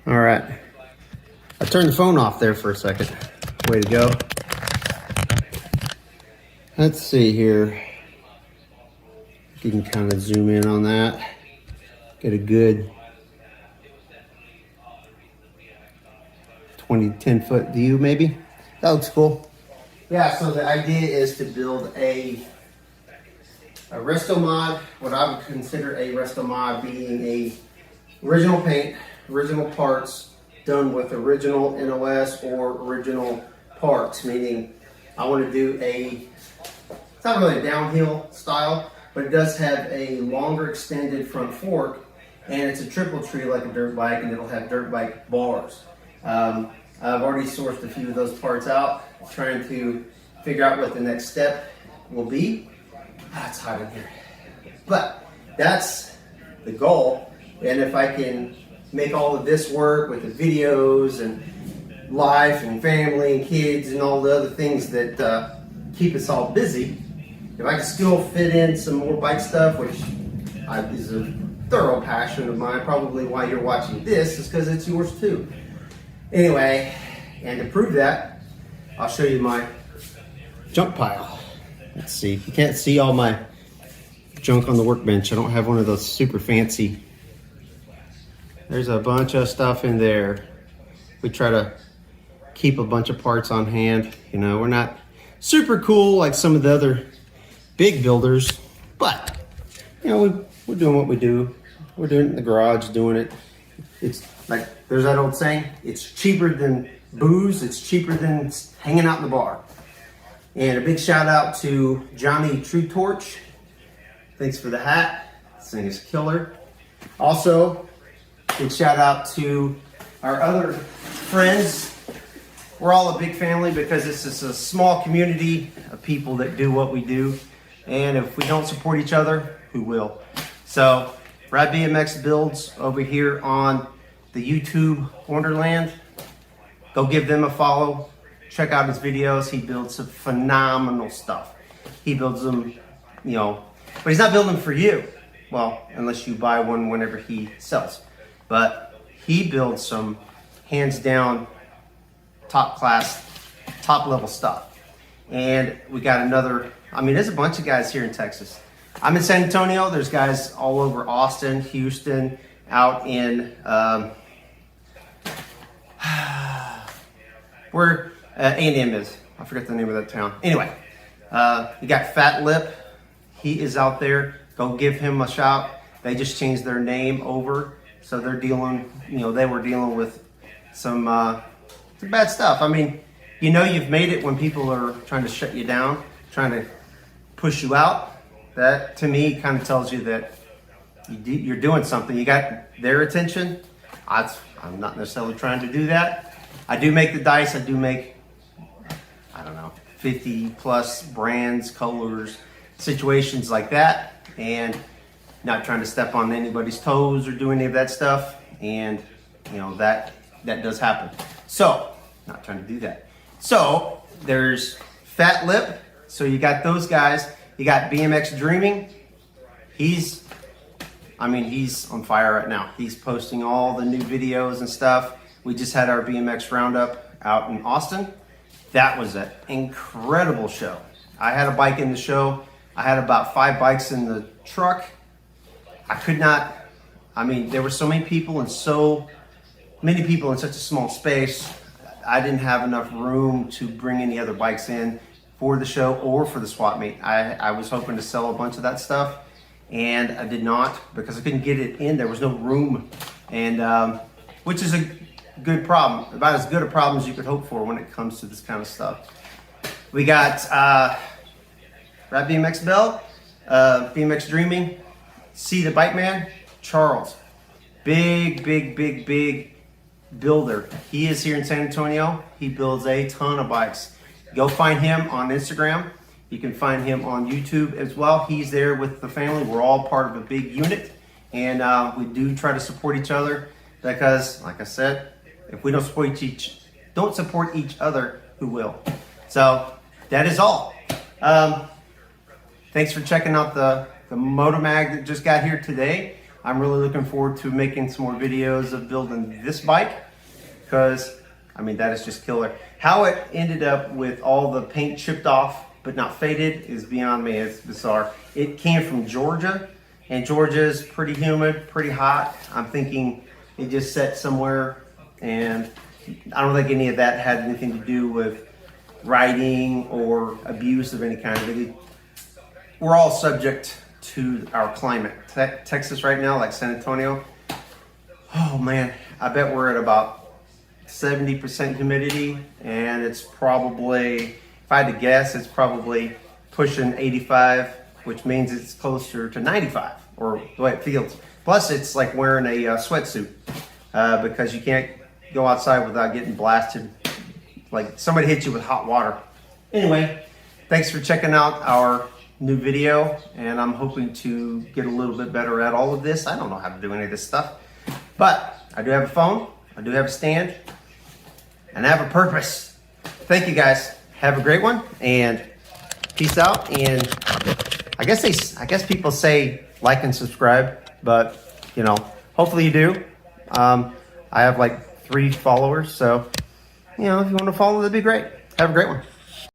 All right. I turned the phone off there for a second. Way to go. Let's see here. You can kind of zoom in on that. Get a good 10 foot view maybe. That looks cool. Yeah, so the idea is to build a resto mod, what I would consider a resto mod being a original paint, original parts, done with original NOS or original parts, meaning I want to do it's not really a downhill style, but it does have a longer extended front fork, and it's a triple tree like a dirt bike, and it'll have dirt bike bars. I've already sourced a few of those parts out, trying to figure out what the next step will be. It's hot in here. But that's the goal, and if I can make all of this work with the videos and life and family and kids and all the other things that keep us all busy, if I can still fit in some more bike stuff, which is a thorough passion of mine, probably why you're watching this is because it's yours too. Anyway, and to prove that, I'll show you my junk pile. Let's see, you can't see all my junk on the workbench. I don't have one of those super fancy. There's a bunch of stuff in there. We try to keep a bunch of parts on hand. You know, we're not super cool like some of the other big builders, but you know, we're doing what we do. We're doing it in the garage, doing it. It's like, there's that old saying, it's cheaper than booze, it's cheaper than hanging out in the bar. And a big shout out to Johnny True Torch. Thanks for the hat. This thing is killer. Also, big shout out to our other friends. We're all a big family because this is a small community of people that do what we do. And if we don't support each other, who will? So, Brad BMX Builds over here on the YouTube Wonderland. Go give them a follow. Check out his videos. He builds some phenomenal stuff. He builds them, you know, but he's not building them for you. Well, unless you buy one whenever he sells. But he builds some hands down top class, top level stuff. And we got another, I mean, there's a bunch of guys here in Texas. I'm in San Antonio. There's guys all over Austin, Houston, out in where A&M is. I forget the name of that town. Anyway, you got Fat Lip. He is out there. Go give him a shout. They just changed their name over, so they're dealing. You know, they were dealing with some bad stuff. I mean, you know, you've made it when people are trying to shut you down, trying to push you out. That, to me, kind of tells you that you're doing something. You got their attention. I'm not necessarily trying to do that. I do make the dice. I do make, I don't know, 50 plus brands, colors, situations like that. And not trying to step on anybody's toes or do any of that stuff. And, you know, that does happen. So, not trying to do that. So, there's Fat Lip. So, you got those guys. You got BMX Dreaming. He's on fire right now. He's posting all the new videos and stuff. We just had our BMX roundup out in Austin. That was an incredible show. I had a bike in the show. I had about 5 bikes in the truck. There were so many people and so many people in such a small space. I didn't have enough room to bring any other bikes in for the show or for the swap meet. I was hoping to sell a bunch of that stuff, and I did not because I couldn't get it in. There was no room, and which is a good problem, about as good a problem as you could hope for when it comes to this kind of stuff. We got Rad BMX Bell, BMX Dreaming, See the Bike Man, Charles, big builder. He is here in San Antonio. He builds a ton of bikes. Go find him on Instagram. You can find him on YouTube as well. He's there with the family. We're all part of a big unit, and we do try to support each other because, like I said, if we don't support each other, who will? So that is all. Thanks for checking out the Motomag that just got here today. I'm really looking forward to making some more videos of building this bike, because I mean, that is just killer. How it ended up with all the paint chipped off but not faded is beyond me. It's bizarre. It came from Georgia, and Georgia is pretty humid, pretty hot. I'm thinking it just set somewhere, and I don't think any of that had anything to do with riding or abuse of any kind. We're all subject to our climate. Texas right now, like San Antonio, oh man, I bet we're at about 70% humidity, and it's probably, if I had to guess, it's probably pushing 85, which means it's closer to 95, or the way it feels. Plus, it's like wearing a sweatsuit, because you can't go outside without getting blasted, like somebody hit you with hot water. Anyway, thanks for checking out our new video, and I'm hoping to get a little bit better at all of this. I don't know how to do any of this stuff, but I do have a phone, I do have a stand, and I have a purpose. Thank you guys. Have a great one, and peace out. And I guess people say like and subscribe, but you know, hopefully you do. I have like 3 followers, so you know, if you want to follow, that'd be great. Have a great one.